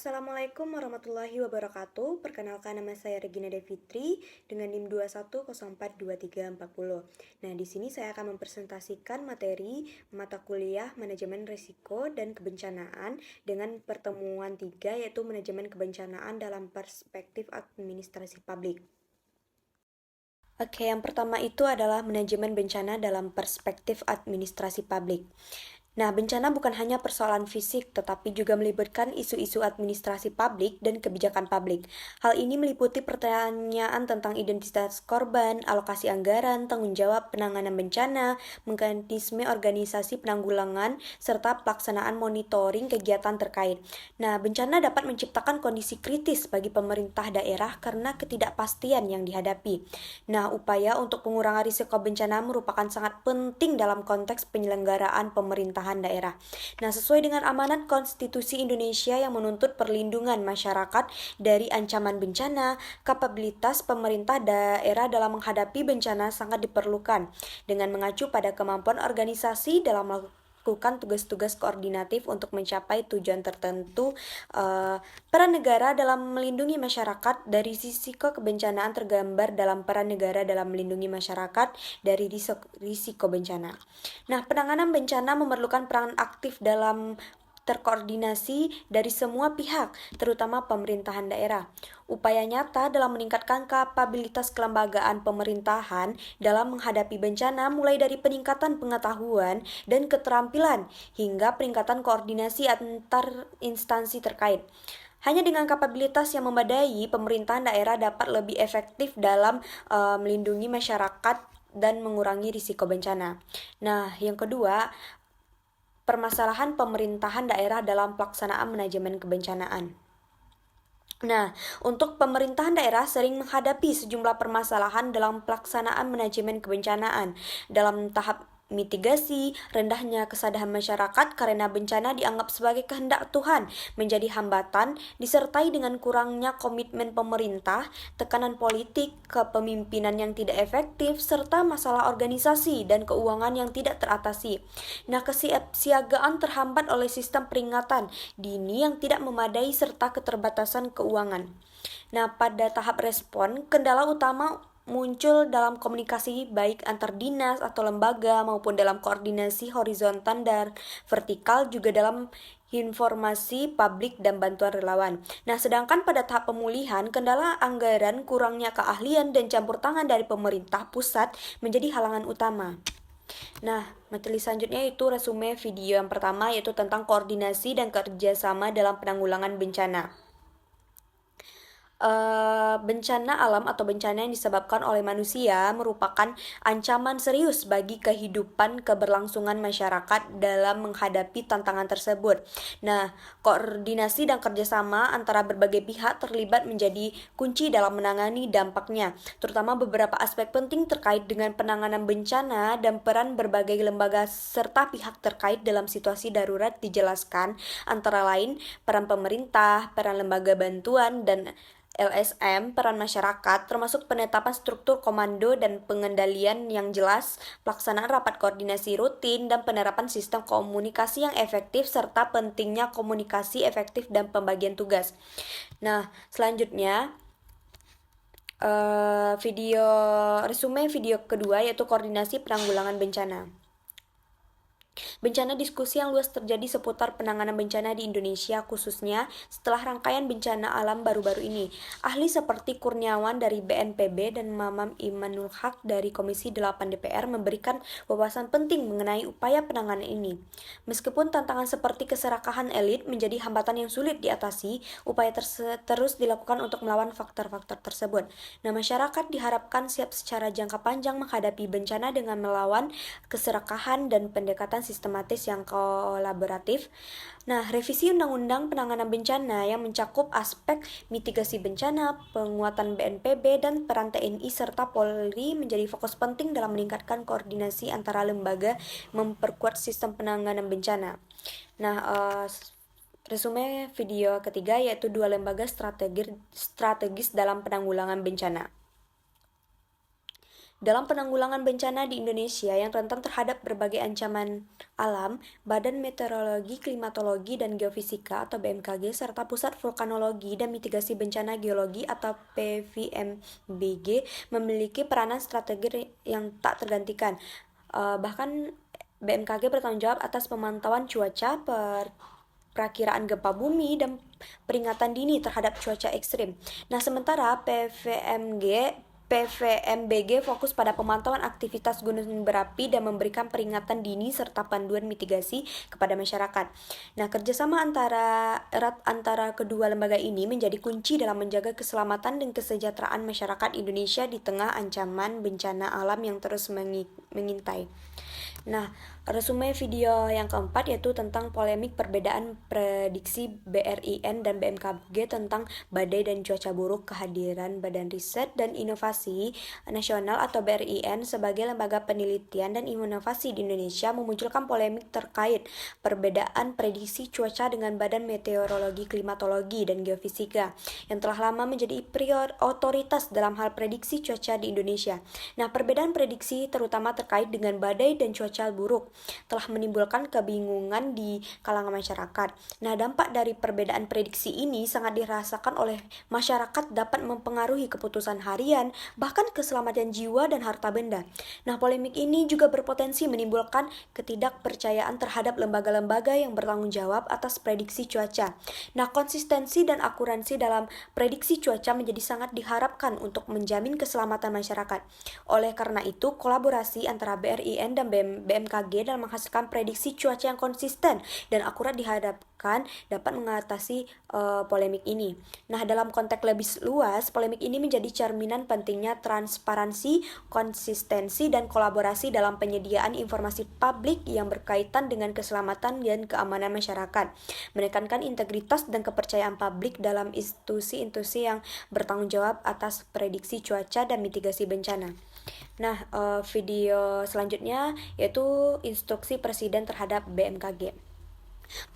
Assalamualaikum warahmatullahi wabarakatuh. Perkenalkan, nama saya Regina Devitri dengan NIM 21042340. Nah, di sini saya akan mempresentasikan materi mata kuliah Manajemen Risiko dan Kebencanaan dengan pertemuan 3, yaitu Manajemen Kebencanaan dalam Perspektif Administrasi Publik. Oke, yang pertama itu adalah manajemen bencana dalam perspektif administrasi publik. Nah, bencana bukan hanya persoalan fisik, tetapi juga melibatkan isu-isu administrasi publik dan kebijakan publik. Hal ini meliputi pertanyaan tentang identitas korban, alokasi anggaran, tanggung jawab penanganan bencana, mekanisme organisasi penanggulangan, serta pelaksanaan monitoring kegiatan terkait. Nah, bencana dapat menciptakan kondisi kritis bagi pemerintah daerah karena ketidakpastian yang dihadapi. Nah, upaya untuk pengurangan risiko bencana merupakan sangat penting dalam konteks penyelenggaraan pemerintahan daerah. Nah, sesuai dengan amanat Konstitusi Indonesia yang menuntut perlindungan masyarakat dari ancaman bencana, kapabilitas pemerintah daerah dalam menghadapi bencana sangat diperlukan dengan mengacu pada kemampuan organisasi dalam melakukan tugas-tugas koordinatif untuk mencapai tujuan tertentu. Peran negara dalam melindungi masyarakat dari risiko kebencanaan tergambar dalam peran negara dalam melindungi masyarakat dari risiko bencana. Nah, penanganan bencana memerlukan peran aktif dalam terkoordinasi dari semua pihak, terutama pemerintahan daerah. Upaya nyata dalam meningkatkan kapabilitas kelembagaan pemerintahan dalam menghadapi bencana mulai dari peningkatan pengetahuan dan keterampilan hingga peningkatan koordinasi antar instansi terkait. Hanya dengan kapabilitas yang memadai, pemerintahan daerah dapat lebih efektif dalam melindungi masyarakat dan mengurangi risiko bencana. Nah, yang kedua, permasalahan pemerintahan daerah dalam pelaksanaan manajemen kebencanaan. Nah, untuk pemerintahan daerah sering menghadapi sejumlah permasalahan dalam pelaksanaan manajemen kebencanaan. Dalam tahap mitigasi, rendahnya kesadaran masyarakat karena bencana dianggap sebagai kehendak Tuhan menjadi hambatan, disertai dengan kurangnya komitmen pemerintah, tekanan politik, kepemimpinan yang tidak efektif, serta masalah organisasi dan keuangan yang tidak teratasi. Nah, kesiapsiagaan terhambat oleh sistem peringatan dini yang tidak memadai serta keterbatasan keuangan. Nah, pada tahap respon, kendala utama muncul dalam komunikasi baik antar dinas atau lembaga maupun dalam koordinasi horizontal dan vertikal, juga dalam informasi publik dan bantuan relawan. Nah, sedangkan pada tahap pemulihan, kendala anggaran, kurangnya keahlian dan campur tangan dari pemerintah pusat menjadi halangan utama. Nah, materi selanjutnya itu resume video yang pertama, yaitu tentang koordinasi dan kerjasama dalam penanggulangan bencana. Bencana alam atau bencana yang disebabkan oleh manusia merupakan ancaman serius bagi kehidupan keberlangsungan masyarakat dalam menghadapi tantangan tersebut. Nah, koordinasi dan kerjasama antara berbagai pihak terlibat menjadi kunci dalam menangani dampaknya, terutama beberapa aspek penting terkait dengan penanganan bencana dan peran berbagai lembaga serta pihak terkait dalam situasi darurat dijelaskan, antara lain peran pemerintah, peran lembaga bantuan dan LSM, peran masyarakat, termasuk penetapan struktur komando dan pengendalian yang jelas, pelaksanaan rapat koordinasi rutin, dan penerapan sistem komunikasi yang efektif, serta pentingnya komunikasi efektif dan pembagian tugas. Nah, selanjutnya, resume video kedua, yaitu koordinasi penanggulangan bencana. Bencana diskusi yang luas terjadi seputar penanganan bencana di Indonesia, khususnya setelah rangkaian bencana alam baru-baru ini. Ahli seperti Kurniawan dari BNPB dan Mamam Imanul Haq dari Komisi 8 DPR memberikan wawasan penting mengenai upaya penanganan ini. Meskipun tantangan seperti keserakahan elit menjadi hambatan yang sulit diatasi, upaya terus dilakukan untuk melawan faktor-faktor tersebut. Nah, masyarakat diharapkan siap secara jangka panjang menghadapi bencana dengan melawan keserakahan dan pendekatan sistematis yang kolaboratif. Nah, revisi Undang-Undang Penanganan Bencana yang mencakup aspek mitigasi bencana, penguatan BNPB, dan peran TNI serta Polri menjadi fokus penting dalam meningkatkan koordinasi antara lembaga, memperkuat sistem penanganan bencana. Nah, resume video ketiga, yaitu 2 lembaga strategis dalam penanggulangan bencana. Dalam penanggulangan bencana di Indonesia yang rentan terhadap berbagai ancaman alam, Badan Meteorologi, Klimatologi, dan Geofisika atau BMKG serta Pusat Vulkanologi dan Mitigasi Bencana Geologi atau PVMBG memiliki peranan strategi yang tak tergantikan. Bahkan BMKG bertanggung jawab atas pemantauan cuaca, perakiraan gempa bumi, dan peringatan dini terhadap cuaca ekstrim. Nah, sementara PVMBG fokus pada pemantauan aktivitas gunung berapi dan memberikan peringatan dini serta panduan mitigasi kepada masyarakat. Nah, kerjasama erat antara kedua lembaga ini menjadi kunci dalam menjaga keselamatan dan kesejahteraan masyarakat Indonesia di tengah ancaman bencana alam yang terus mengintai. Nah, resume video yang keempat yaitu tentang polemik perbedaan prediksi BRIN dan BMKG tentang badai dan cuaca buruk. Kehadiran Badan Riset dan Inovasi Nasional atau BRIN sebagai lembaga penelitian dan inovasi di Indonesia memunculkan polemik terkait perbedaan prediksi cuaca dengan Badan Meteorologi, Klimatologi, dan Geofisika yang telah lama menjadi otoritas dalam hal prediksi cuaca di Indonesia. Nah, perbedaan prediksi terutama terkait dengan badai dan cuaca buruk telah menimbulkan kebingungan di kalangan masyarakat. Nah, dampak dari perbedaan prediksi ini sangat dirasakan oleh masyarakat, dapat mempengaruhi keputusan harian, bahkan keselamatan jiwa dan harta benda. Nah, polemik ini juga berpotensi menimbulkan ketidakpercayaan terhadap lembaga-lembaga yang bertanggung jawab atas prediksi cuaca. Nah, konsistensi dan akuransi dalam prediksi cuaca menjadi sangat diharapkan untuk menjamin keselamatan masyarakat. Oleh karena itu, kolaborasi antara BRIN dan BMKG dalam menghasilkan prediksi cuaca yang konsisten dan akurat diharapkan dapat mengatasi polemik ini. Nah, dalam konteks lebih luas, polemik ini menjadi cerminan pentingnya transparansi, konsistensi, dan kolaborasi dalam penyediaan informasi publik yang berkaitan dengan keselamatan dan keamanan masyarakat, menekankan integritas dan kepercayaan publik dalam institusi-institusi yang bertanggung jawab atas prediksi cuaca dan mitigasi bencana. Nah, video selanjutnya yaitu instruksi Presiden terhadap BMKG.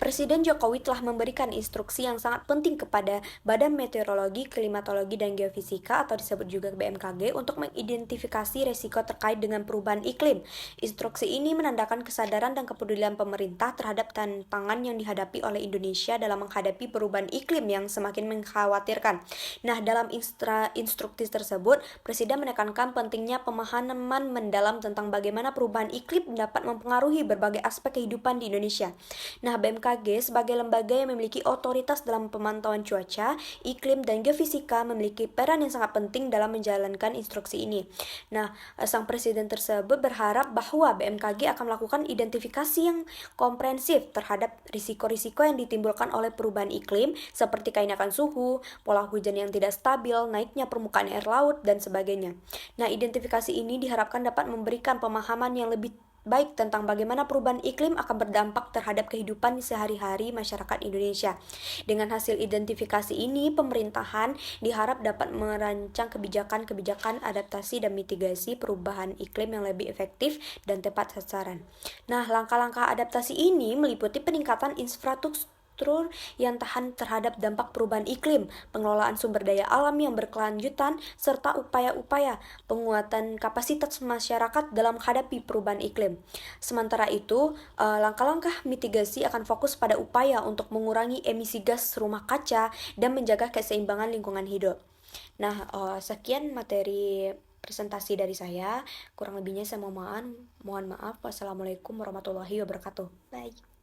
Presiden Jokowi telah memberikan instruksi yang sangat penting kepada Badan Meteorologi, Klimatologi, dan Geofisika atau disebut juga BMKG untuk mengidentifikasi risiko terkait dengan perubahan iklim. Instruksi ini menandakan kesadaran dan kepedulian pemerintah terhadap tantangan yang dihadapi oleh Indonesia dalam menghadapi perubahan iklim yang semakin mengkhawatirkan. Nah, dalam instruksi tersebut, Presiden menekankan pentingnya pemahaman mendalam tentang bagaimana perubahan iklim dapat mempengaruhi berbagai aspek kehidupan di Indonesia. Nah, BMKG sebagai lembaga yang memiliki otoritas dalam pemantauan cuaca, iklim, dan geofisika memiliki peran yang sangat penting dalam menjalankan instruksi ini. Nah, sang presiden tersebut berharap bahwa BMKG akan melakukan identifikasi yang komprehensif terhadap risiko-risiko yang ditimbulkan oleh perubahan iklim seperti kenaikan suhu, pola hujan yang tidak stabil, naiknya permukaan air laut, dan sebagainya. Nah, identifikasi ini diharapkan dapat memberikan pemahaman yang lebih baik tentang bagaimana perubahan iklim akan berdampak terhadap kehidupan sehari-hari masyarakat Indonesia. Dengan hasil identifikasi ini, pemerintahan diharap dapat merancang kebijakan-kebijakan adaptasi dan mitigasi perubahan iklim yang lebih efektif dan tepat sasaran. Nah, langkah-langkah adaptasi ini meliputi peningkatan infrastruktur yang tahan terhadap dampak perubahan iklim, pengelolaan sumber daya alam yang berkelanjutan, serta upaya-upaya penguatan kapasitas masyarakat dalam menghadapi perubahan iklim. Sementara itu, langkah-langkah mitigasi akan fokus pada upaya untuk mengurangi emisi gas rumah kaca dan menjaga keseimbangan lingkungan hidup. Nah, sekian materi presentasi dari saya. Kurang lebihnya saya mohon maaf. Wassalamualaikum warahmatullahi wabarakatuh. Bye.